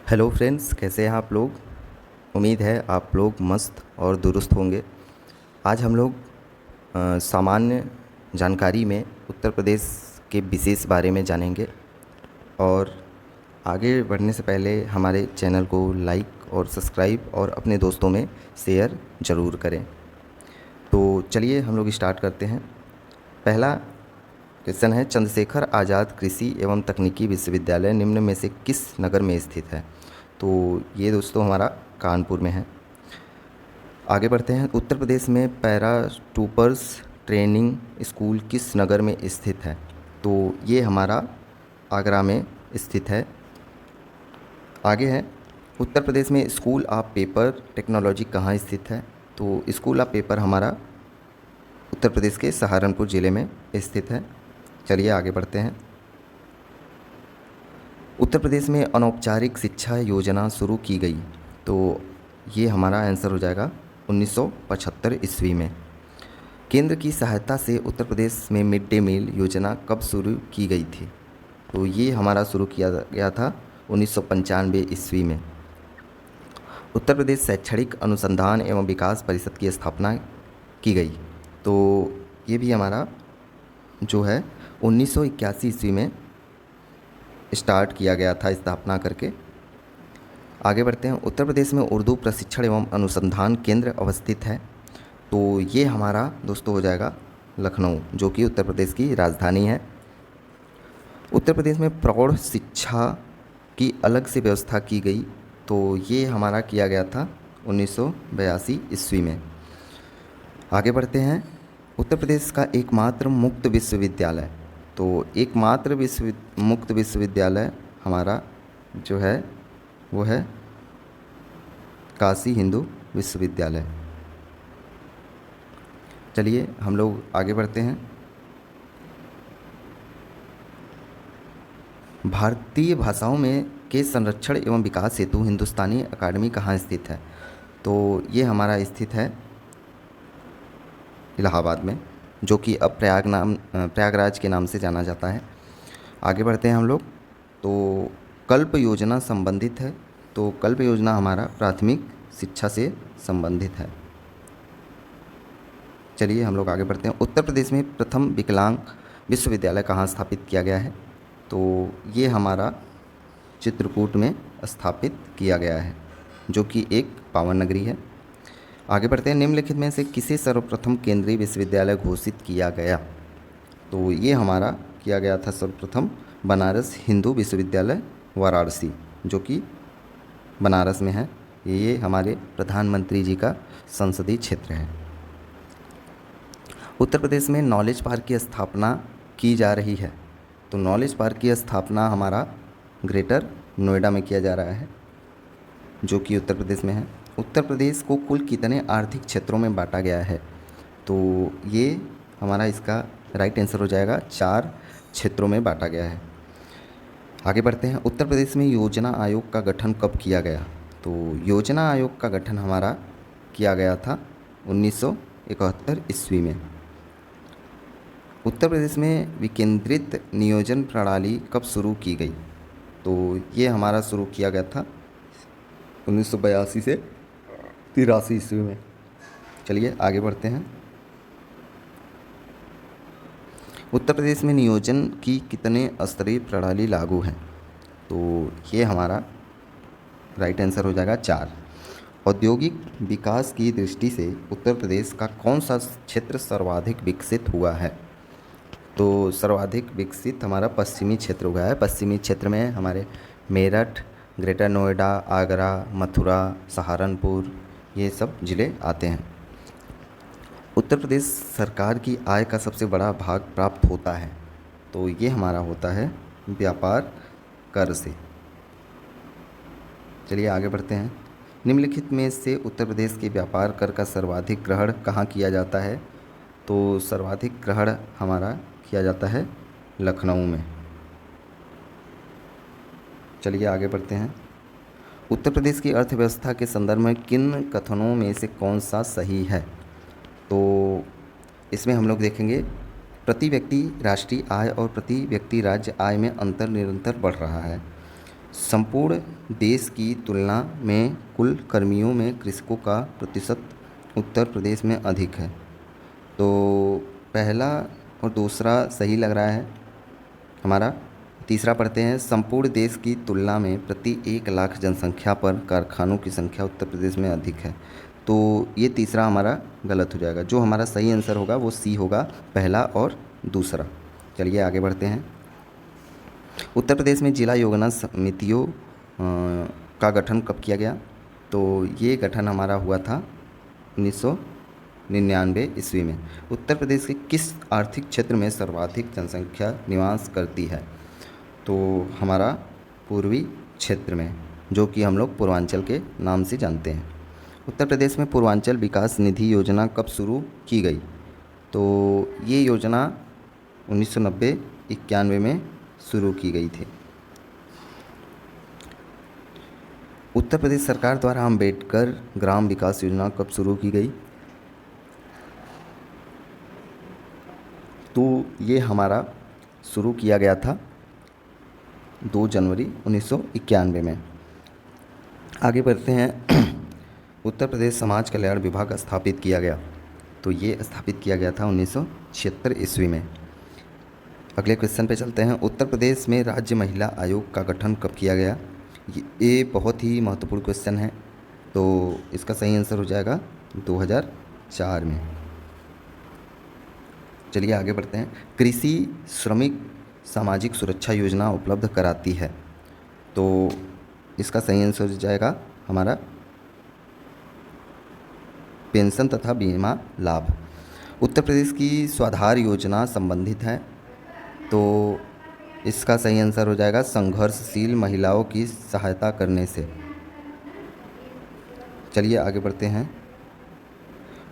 Hello friends, कैसे हैं आप लोग। उम्मीद है आप लोग मस्त और दुरुस्त होंगे। आज हम लोग सामान्य जानकारी में उत्तर प्रदेश के विशेष बारे में जानेंगे। और आगे बढ़ने से पहले हमारे चैनल को लाइक और सब्सक्राइब और अपने दोस्तों में शेयर ज़रूर करें। तो चलिए हम लोग स्टार्ट करते हैं। पहला क्वेश्चन है, चंद्रशेखर आज़ाद कृषि एवं तकनीकी विश्वविद्यालय निम्न में से किस नगर में स्थित है। तो ये दोस्तों हमारा कानपुर में है। आगे बढ़ते हैं, उत्तर प्रदेश में पैराट्रूपर्स ट्रेनिंग स्कूल किस नगर में स्थित है। तो ये हमारा आगरा में स्थित है। आगे है, उत्तर प्रदेश में स्कूल ऑफ पेपर टेक्नोलॉजी कहाँ स्थित है। तो स्कूल ऑफ पेपर हमारा उत्तर प्रदेश के सहारनपुर ज़िले में स्थित है। चलिए आगे बढ़ते हैं। उत्तर प्रदेश में अनौपचारिक शिक्षा योजना शुरू की गई। तो ये हमारा आंसर हो जाएगा 1975 ईस्वी में। केंद्र की सहायता से उत्तर प्रदेश में मिड डे मील योजना कब शुरू की गई थी। तो ये हमारा शुरू किया गया था 1995 ईस्वी में। उत्तर प्रदेश शैक्षणिक अनुसंधान एवं विकास परिषद की स्थापना की गई। तो ये भी हमारा जो है 1981 ईस्वी में स्टार्ट किया गया था स्थापना करके। आगे बढ़ते हैं, उत्तर प्रदेश में उर्दू प्रशिक्षण एवं अनुसंधान केंद्र अवस्थित है। तो ये हमारा दोस्तों हो जाएगा लखनऊ, जो कि उत्तर प्रदेश की राजधानी है। उत्तर प्रदेश में प्रौढ़ शिक्षा की अलग से व्यवस्था की गई। तो ये हमारा किया गया था 1982 ईस्वी में। आगे बढ़ते हैं, उत्तर प्रदेश का एकमात्र मुक्त विश्वविद्यालय। तो एकमात्र मुक्त विश्वविद्यालय हमारा जो है वो है काशी हिंदू विश्वविद्यालय। चलिए हम लोग आगे बढ़ते हैं। भारतीय भाषाओं में के संरक्षण एवं विकास हेतु हिंदुस्तानी अकादमी कहाँ स्थित है। तो ये हमारा स्थित है इलाहाबाद में, जो कि अब प्रयागराज के नाम से जाना जाता है। आगे बढ़ते हैं हम लोग। तो कल्प योजना संबंधित है। तो कल्प योजना हमारा प्राथमिक शिक्षा से संबंधित है। चलिए हम लोग आगे बढ़ते हैं। उत्तर प्रदेश में प्रथम विकलांग विश्वविद्यालय कहाँ स्थापित किया गया है। तो ये हमारा चित्रकूट में स्थापित किया गया है, जो कि एक पावन नगरी है। आगे बढ़ते हैं, निम्नलिखित में से किसे सर्वप्रथम केंद्रीय विश्वविद्यालय घोषित किया गया। तो ये हमारा किया गया था सर्वप्रथम बनारस हिंदू विश्वविद्यालय वाराणसी, जो कि बनारस में है। ये हमारे प्रधानमंत्री जी का संसदीय क्षेत्र है। उत्तर प्रदेश में नॉलेज पार्क की स्थापना की जा रही है। तो नॉलेज पार्क की स्थापना हमारा ग्रेटर नोएडा में किया जा रहा है, जो कि उत्तर प्रदेश में है। उत्तर प्रदेश को कुल कितने आर्थिक क्षेत्रों में बांटा गया है। तो ये हमारा इसका राइट आंसर हो जाएगा 4 क्षेत्रों में बांटा गया है। आगे बढ़ते हैं, उत्तर प्रदेश में योजना आयोग का गठन कब किया गया। तो योजना आयोग का गठन हमारा किया गया था 1971 ईस्वी में। उत्तर प्रदेश में विकेंद्रित नियोजन प्रणाली कब शुरू की गई। तो ये हमारा शुरू किया गया था 1982 से 83 ईस्वी में। चलिए आगे बढ़ते हैं। उत्तर प्रदेश में नियोजन की कितने स्तरीय प्रणाली लागू है। तो ये हमारा राइट आंसर हो जाएगा 4। औद्योगिक विकास की दृष्टि से उत्तर प्रदेश का कौन सा क्षेत्र सर्वाधिक विकसित हुआ है। तो सर्वाधिक विकसित हमारा पश्चिमी क्षेत्र हुआ है। पश्चिमी क्षेत्र में हमारे मेरठ, ग्रेटर नोएडा, आगरा, मथुरा, सहारनपुर, ये सब ज़िले आते हैं। उत्तर प्रदेश सरकार की आय का सबसे बड़ा भाग प्राप्त होता है। तो ये हमारा होता है व्यापार कर से। चलिए आगे बढ़ते हैं। निम्नलिखित में से उत्तर प्रदेश के व्यापार कर का सर्वाधिक ग्रहण कहाँ किया जाता है। तो सर्वाधिक ग्रहण हमारा किया जाता है लखनऊ में। चलिए आगे बढ़ते हैं। उत्तर प्रदेश की अर्थव्यवस्था के संदर्भ में किन कथनों में से कौन सा सही है। तो इसमें हम लोग देखेंगे, प्रति व्यक्ति राष्ट्रीय आय और प्रति व्यक्ति राज्य आय में अंतर निरंतर बढ़ रहा है। संपूर्ण देश की तुलना में कुल कर्मियों में कृषकों का प्रतिशत उत्तर प्रदेश में अधिक है। तो पहला और दूसरा सही लग रहा है हमारा। तीसरा पढ़ते हैं, संपूर्ण देश की तुलना में प्रति 1 लाख जनसंख्या पर कारखानों की संख्या उत्तर प्रदेश में अधिक है। तो ये तीसरा हमारा गलत हो जाएगा। जो हमारा सही आंसर होगा वो सी होगा, पहला और दूसरा। चलिए आगे बढ़ते हैं। उत्तर प्रदेश में जिला योजना समितियों का गठन कब किया गया? तो ये गठन हमारा हुआ था 1999 ईस्वी में। उत्तर प्रदेश के किस आर्थिक क्षेत्र में सर्वाधिक जनसंख्या निवास करती है? तो हमारा पूर्वी क्षेत्र में, जो कि हम लोग पूर्वांचल के नाम से जानते हैं। उत्तर प्रदेश में पूर्वांचल विकास निधि योजना कब शुरू की गई? तो ये योजना 1990-91 में शुरू की गई थी। उत्तर प्रदेश सरकार द्वारा अम्बेडकर ग्राम विकास योजना कब शुरू की गई? तो ये हमारा शुरू किया गया था 2 जनवरी 1991 में। आगे बढ़ते हैं। उत्तर प्रदेश समाज कल्याण विभाग स्थापित किया गया। तो ये स्थापित किया गया था 1976 ईस्वी में। अगले क्वेश्चन पे चलते हैं। उत्तर प्रदेश में राज्य महिला आयोग का गठन कब किया गया? ये बहुत ही महत्वपूर्ण क्वेश्चन है। तो इसका सही आंसर हो जाएगा 2004 में। चलिए आगे बढ़ते हैं। कृषि श्रमिक सामाजिक सुरक्षा योजना उपलब्ध कराती है। तो इसका सही आंसर हो जाएगा हमारा पेंशन तथा बीमा लाभ। उत्तर प्रदेश की स्वाधार योजना संबंधित है। तो इसका सही आंसर हो जाएगा संघर्षशील महिलाओं की सहायता करने से। चलिए आगे बढ़ते हैं।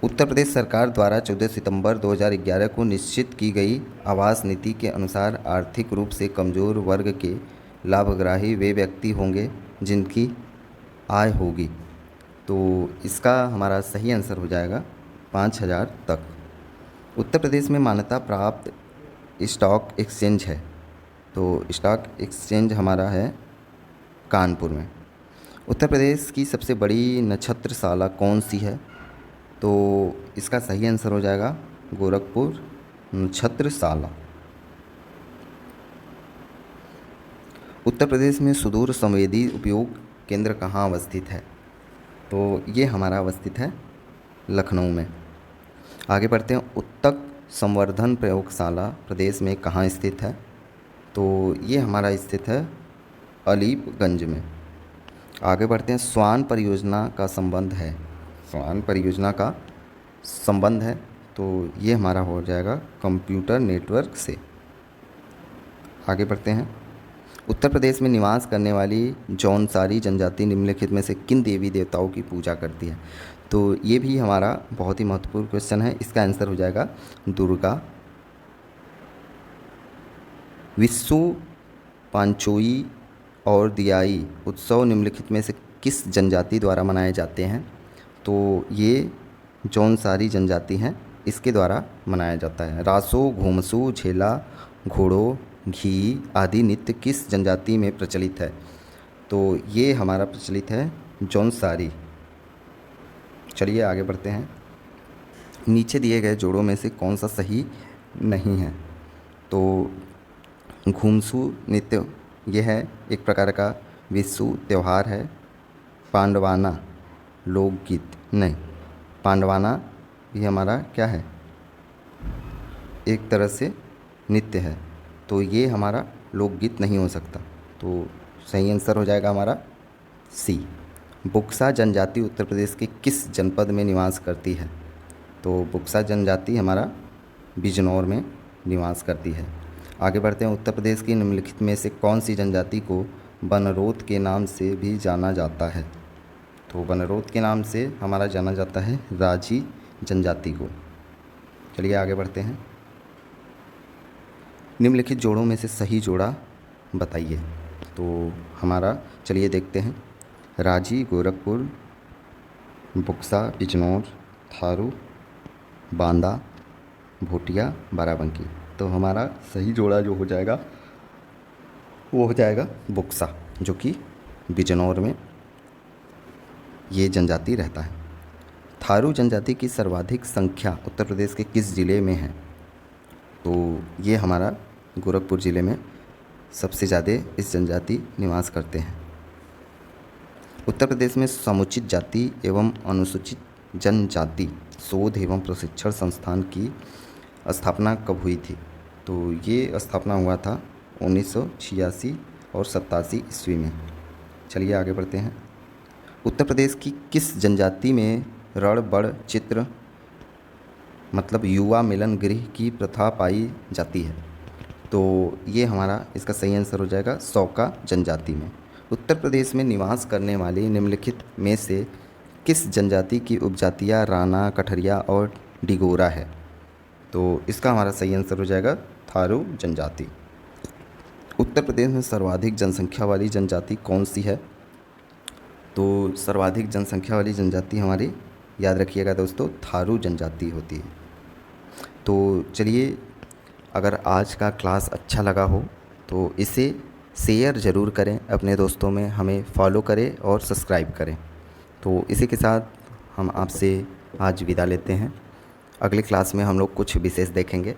उत्तर प्रदेश सरकार द्वारा 14 सितंबर 2011 को निश्चित की गई आवास नीति के अनुसार आर्थिक रूप से कमज़ोर वर्ग के लाभग्राही वे व्यक्ति होंगे जिनकी आय होगी। तो इसका हमारा सही आंसर हो जाएगा 5,000 तक। उत्तर प्रदेश में मान्यता प्राप्त स्टॉक एक्सचेंज है। तो स्टॉक एक्सचेंज हमारा है कानपुर में। उत्तर प्रदेश की सबसे बड़ी नक्षत्रशाला कौन सी है? तो इसका सही आंसर हो जाएगा गोरखपुर नक्षत्रशाला। उत्तर प्रदेश में सुदूर संवेदी उपयोग केंद्र कहाँ अवस्थित है? तो ये हमारा अवस्थित है लखनऊ में। आगे बढ़ते हैं। उत्तक संवर्धन प्रयोगशाला प्रदेश में कहाँ स्थित है? तो ये हमारा स्थित है अलीपगंज में। आगे बढ़ते हैं। स्वान परियोजना का संबंध है। स्वान परियोजना का संबंध है तो ये हमारा हो जाएगा कंप्यूटर नेटवर्क से। आगे बढ़ते हैं। उत्तर प्रदेश में निवास करने वाली जौनसारी जनजाति निम्नलिखित में से किन देवी देवताओं की पूजा करती है? तो ये भी हमारा बहुत ही महत्वपूर्ण क्वेश्चन है। इसका आंसर हो जाएगा दुर्गा। विशु, पांचोई और दियाई उत्सव निम्नलिखित में से किस जनजाति द्वारा मनाए जाते हैं? तो ये जौनसारी जनजाति हैं, इसके द्वारा मनाया जाता है। रासो, घुमसू, झेला, घोड़ो, घी आदि नृत्य किस जनजाति में प्रचलित है? तो ये हमारा प्रचलित है जौनसारी। चलिए आगे बढ़ते हैं। नीचे दिए गए जोड़ों में से कौन सा सही नहीं है? तो घुमसू नृत्य यह है एक प्रकार का विशु त्यौहार है। पांडवाना लोकगीत नहीं, पांडवाना ये हमारा क्या है, एक तरह से नृत्य है। तो ये हमारा लोकगीत नहीं हो सकता। तो सही आंसर हो जाएगा हमारा सी। बुक्सा जनजाति उत्तर प्रदेश के किस जनपद में निवास करती है? तो बुक्सा जनजाति हमारा बिजनौर में निवास करती है। आगे बढ़ते हैं। उत्तर प्रदेश की निम्नलिखित में से कौन सी जनजाति को बनरोत के नाम से भी जाना जाता है? तो बनरोत के नाम से हमारा जाना जाता है राजी जनजाति को। चलिए आगे बढ़ते हैं। निम्नलिखित जोड़ों में से सही जोड़ा बताइए। तो हमारा चलिए देखते हैं। राजी गोरखपुर, बुक्सा बिजनौर, थारू बांदा, भोटिया बाराबंकी। तो हमारा सही जोड़ा जो हो जाएगा वो हो जाएगा बुक्सा। जो कि बिजनौर में ये जनजाति रहता है। थारू जनजाति की सर्वाधिक संख्या उत्तर प्रदेश के किस ज़िले में है? तो ये हमारा गोरखपुर ज़िले में सबसे ज़्यादा इस जनजाति निवास करते हैं। उत्तर प्रदेश में समुचित जाति एवं अनुसूचित जनजाति शोध एवं प्रशिक्षण संस्थान की स्थापना कब हुई थी? तो ये स्थापना हुआ था 1986 और 87 ईस्वी में। चलिए आगे बढ़ते हैं। उत्तर प्रदेश की किस जनजाति में रण बड़ चित्र मतलब युवा मिलन गृह की प्रथा पाई जाती है? तो ये हमारा इसका सही आंसर हो जाएगा सौका जनजाति में। उत्तर प्रदेश में निवास करने वाली निम्नलिखित में से किस जनजाति की उपजातियाँ राणा, कठरिया और डिगोरा है? तो इसका हमारा सही आंसर हो जाएगा थारू जनजाति। उत्तर प्रदेश में सर्वाधिक जनसंख्या वाली जनजाति कौन सी है? तो सर्वाधिक जनसंख्या वाली जनजाति हमारी, याद रखिएगा दोस्तों, थारू जनजाति होती है। तो चलिए, अगर आज का क्लास अच्छा लगा हो तो इसे शेयर ज़रूर करें अपने दोस्तों में, हमें फॉलो करें और सब्सक्राइब करें। तो इसी के साथ हम आपसे आज विदा लेते हैं। अगली क्लास में हम लोग कुछ विशेष देखेंगे।